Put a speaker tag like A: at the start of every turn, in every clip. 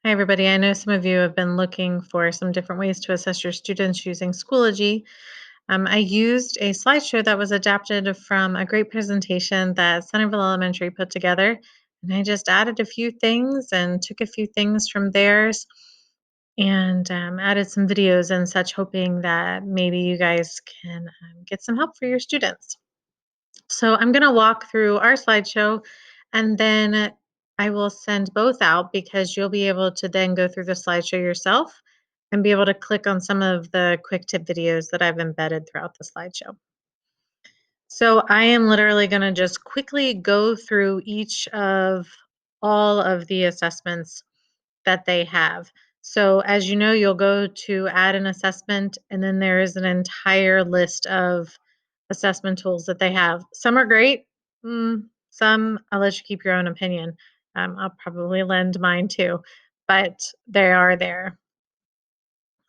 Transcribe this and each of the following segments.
A: Hi, everybody. I know some of you have been looking for some different ways to assess your students using Schoology. I used a slideshow that was adapted from a great presentation that Centerville Elementary put together. And I just added a few things and took a few things from theirs and added some videos and such, hoping that maybe you guys can get some help for your students. So I'm going to walk through our slideshow and then I will send both out because you'll be able to then go through the slideshow yourself and be able to click on some of the quick tip videos that I've embedded throughout the slideshow. So I am literally going to just quickly go through each of all of the assessments that they have. So as you know, you'll go to add an assessment, and then there is an entire list of assessment tools that they have. Some are great. Some I'll let you keep your own opinion. I'll probably lend mine too, but they are there.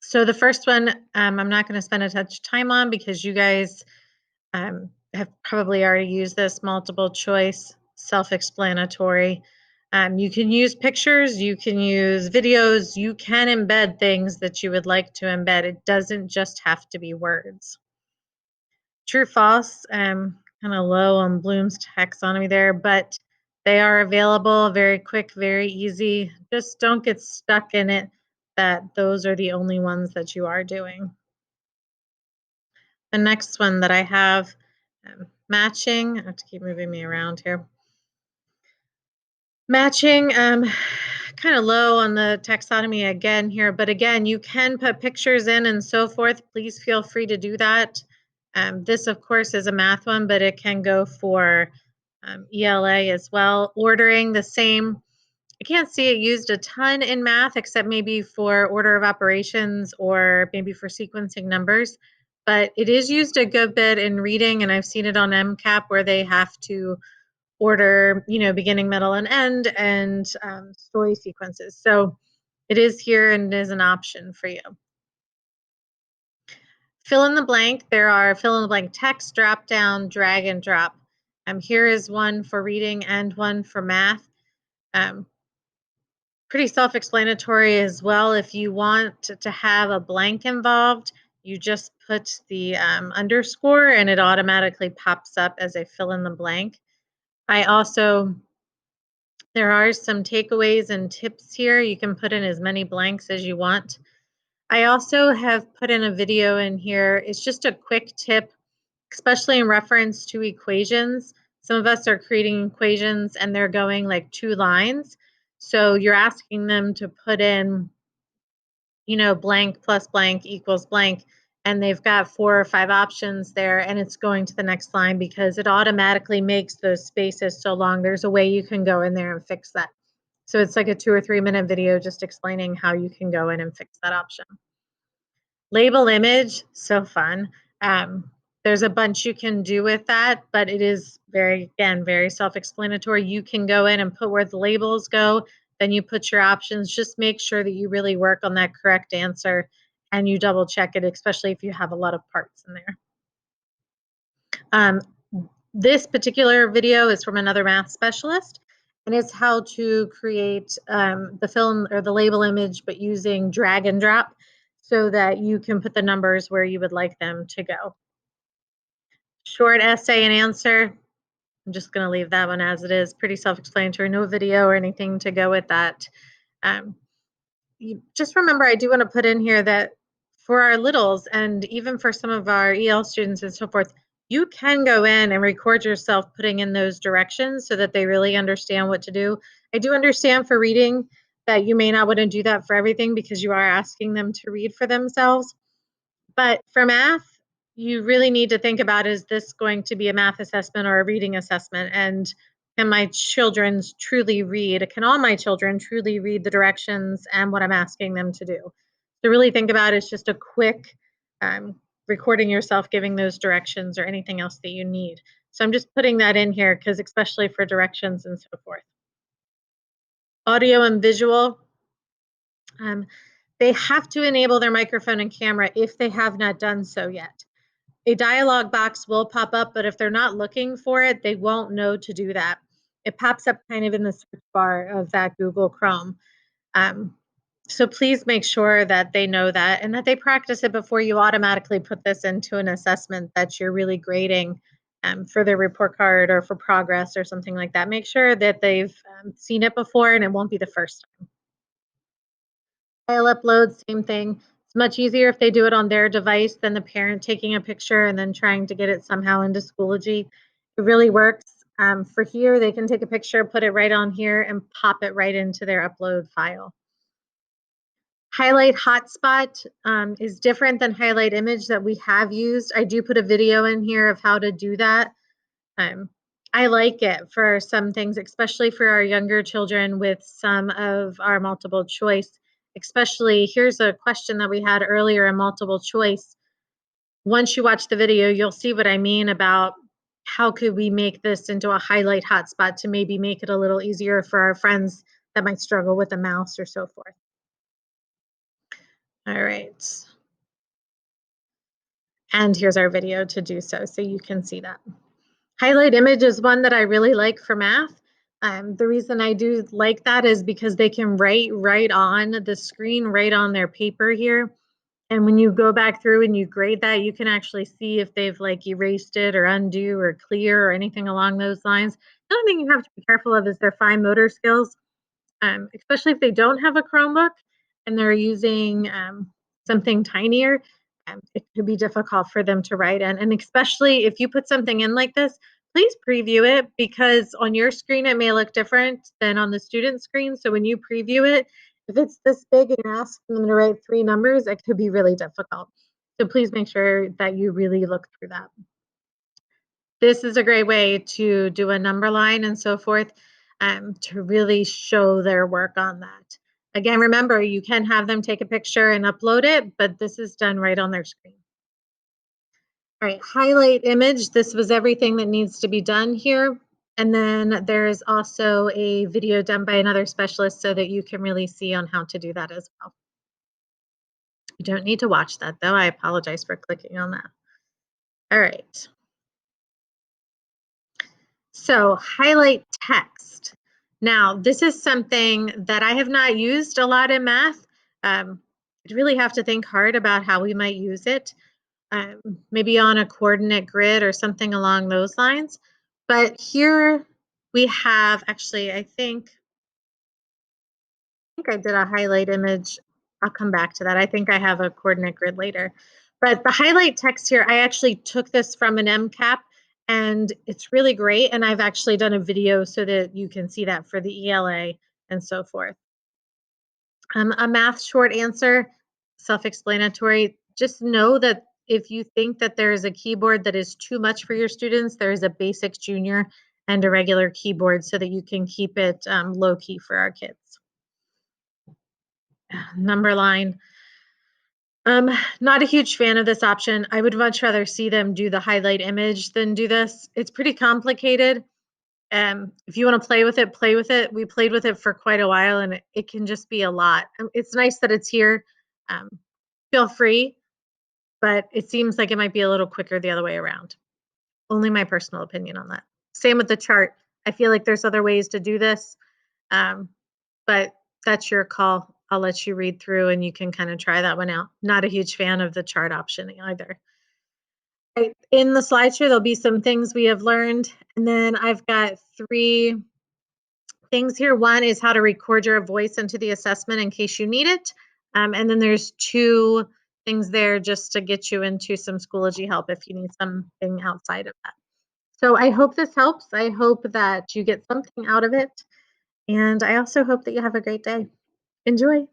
A: So the first one, I'm not going to spend a touch time on because you guys have probably already used this. Multiple choice, self-explanatory. You can use pictures, you can use videos, you can embed things that you would like to embed. It doesn't just have to be words. True, false, kind of low on Bloom's taxonomy there, but they are available, very quick, very easy. Just don't get stuck in it that those are the only ones that you are doing. The next one that I have, matching. I have to keep moving me around here. Matching, kind of low on the taxonomy again here, but again, you can put pictures in and so forth. Please feel free to do that. This, of course, is a math one, but it can go for ELA as well. Ordering the same. I can't see it used a ton in math, except maybe for order of operations or maybe for sequencing numbers. But it is used a good bit in reading, and I've seen it on MCAP where they have to order, beginning, middle, and end, and story sequences. So it is here and it is an option for you. Fill in the blank. There are fill in the blank text, drop down, drag and drop. Here is one for reading and one for math. Pretty self-explanatory as well. If you want to have a blank involved, you just put the underscore and it automatically pops up as a fill in the blank. There are some takeaways and tips here. You can put in as many blanks as you want. I also have put in a video in here. It's just a quick tip, especially in reference to equations. Some of us are creating equations and they're going like 2 lines. So you're asking them to put in, blank plus blank equals blank. And they've got 4 or 5 options there, and it's going to the next line because it automatically makes those spaces so long. There's a way you can go in there and fix that. So it's like a 2 or 3 minute video just explaining how you can go in and fix that option. Label image, so fun. There's a bunch you can do with that, but it is very self-explanatory. You can go in and put where the labels go, then you put your options. Just make sure that you really work on that correct answer and you double check it, especially if you have a lot of parts in there. This particular video is from another math specialist, and it's how to create the film or the label image, but using drag and drop so that you can put the numbers where you would like them to go. Short essay and answer. I'm just going to leave that one as it is. Pretty self-explanatory, no video or anything to go with that. You just remember, I do want to put in here that for our littles and even for some of our EL students and so forth, you can go in and record yourself putting in those directions so that they really understand what to do. I do understand for reading that you may not want to do that for everything because you are asking them to read for themselves. But for math, you really need to think about, is this going to be a math assessment or a reading assessment? And can my children truly read? Can all my children truly read the directions and what I'm asking them to do? To really think about is just a quick recording yourself giving those directions or anything else that you need. So I'm just putting that in here because especially for directions and so forth. Audio and visual. They have to enable their microphone and camera if they have not done so yet. A dialog box will pop up, but if they're not looking for it, they won't know to do that. It pops up kind of in the search bar of that Google Chrome. So please make sure that they know that and that they practice it before you automatically put this into an assessment that you're really grading for their report card or for progress or something like that. Make sure that they've seen it before and it won't be the first time. File upload, same thing. It's much easier if they do it on their device than the parent taking a picture and then trying to get it somehow into Schoology. It really works. For here, they can take a picture, put it right on here, and pop it right into their upload file. Highlight Hotspot is different than highlight image that we have used. I do put a video in here of how to do that. Um, I like it for some things, especially for our younger children with some of our multiple choice. Especially, here's a question that we had earlier in multiple choice. Once you watch the video, you'll see what I mean about how could we make this into a highlight hotspot to maybe make it a little easier for our friends that might struggle with a mouse or so forth. All right. And here's our video to do so you can see that. Highlight image is one that I really like for math. The reason I do like that is because they can write right on the screen, right on their paper here. And when you go back through and you grade that, you can actually see if they've like erased it or undo or clear or anything along those lines. The only thing you have to be careful of is their fine motor skills, especially if they don't have a Chromebook and they're using something tinier. It could be difficult for them to write in. And especially if you put something in like this, please preview it because on your screen it may look different than on the student screen. So when you preview it, if it's this big and you're asking them to write 3 numbers, it could be really difficult. So please make sure that you really look through that. This is a great way to do a number line and so forth to really show their work on that. Again, remember, you can have them take a picture and upload it, but this is done right on their screen. All right, highlight image. This was everything that needs to be done here. And then there's also a video done by another specialist so that you can really see on how to do that as well. You don't need to watch that though. I apologize for clicking on that. All right. So highlight text. Now, this is something that I have not used a lot in math. I'd really have to think hard about how we might use it, um, maybe on a coordinate grid or something along those lines. But here we have, actually, I did a highlight image. I'll come back to that. I think I have a coordinate grid later. But the highlight text here, I actually took this from an MCAP and it's really great. And I've actually done a video so that you can see that for the ELA and so forth. A math short answer, self-explanatory. Just know that if you think that there is a keyboard that is too much for your students, there is a basic junior and a regular keyboard so that you can keep it low key for our kids. Number line. Not a huge fan of this option. I would much rather see them do the highlight image than do this. It's pretty complicated. If you want to play with it, play with it. We played with it for quite a while and it can just be a lot. It's nice that it's here. Um, feel free, but it seems like it might be a little quicker the other way around. Only my personal opinion on that. Same with the chart. I feel like there's other ways to do this, but that's your call. I'll let you read through and you can kind of try that one out. Not a huge fan of the chart option either. Right. In the slideshow, there'll be some things we have learned. And then I've got 3 things here. One is how to record your voice into the assessment in case you need it. And then there's 2 things there just to get you into some Schoology help if you need something outside of that. So I hope this helps. I hope that you get something out of it. And I also hope that you have a great day. Enjoy.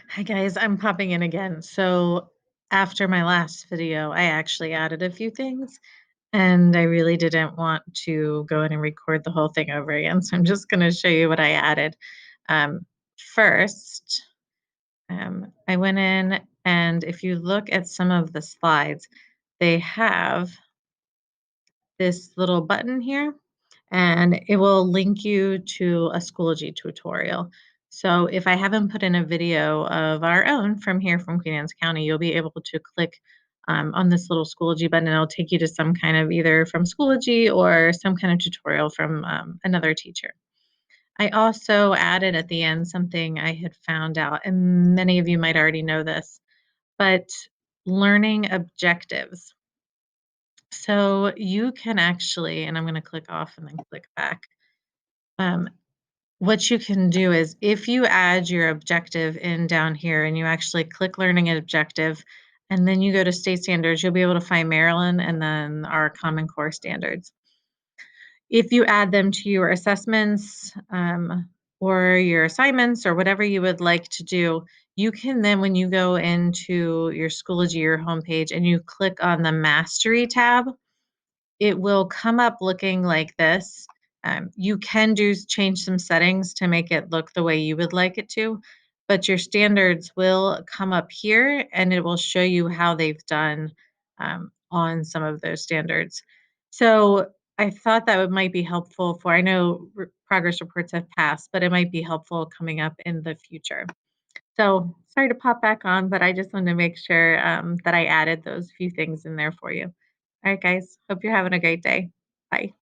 A: Hi guys, I'm popping in again. So after my last video, I actually added a few things and I really didn't want to go in and record the whole thing over again. So I'm just going to show you what I added. First, I went in and if you look at some of the slides, they have this little button here and it will link you to a Schoology tutorial. So if I haven't put in a video of our own from here from Queen Anne's County, you'll be able to click on this little Schoology button and it'll take you to some kind of either from Schoology or some kind of tutorial from another teacher. I also added at the end something I had found out, and many of you might already know this, but learning objectives. So you can actually, and I'm going to click off and then click back. Um, what you can do is if you add your objective in down here and you actually click learning an objective, and then you go to state standards, you'll be able to find Maryland and then our Common Core standards. If you add them to your assessments, or your assignments or whatever you would like to do, you can then, when you go into your Schoology, your homepage, and you click on the Mastery tab, it will come up looking like this. You can change some settings to make it look the way you would like it to, but your standards will come up here and it will show you how they've done on some of those standards. So I thought that might be helpful for, I know progress reports have passed, but it might be helpful coming up in the future. So sorry to pop back on, but I just wanted to make sure that I added those few things in there for you. All right, guys. Hope you're having a great day. Bye.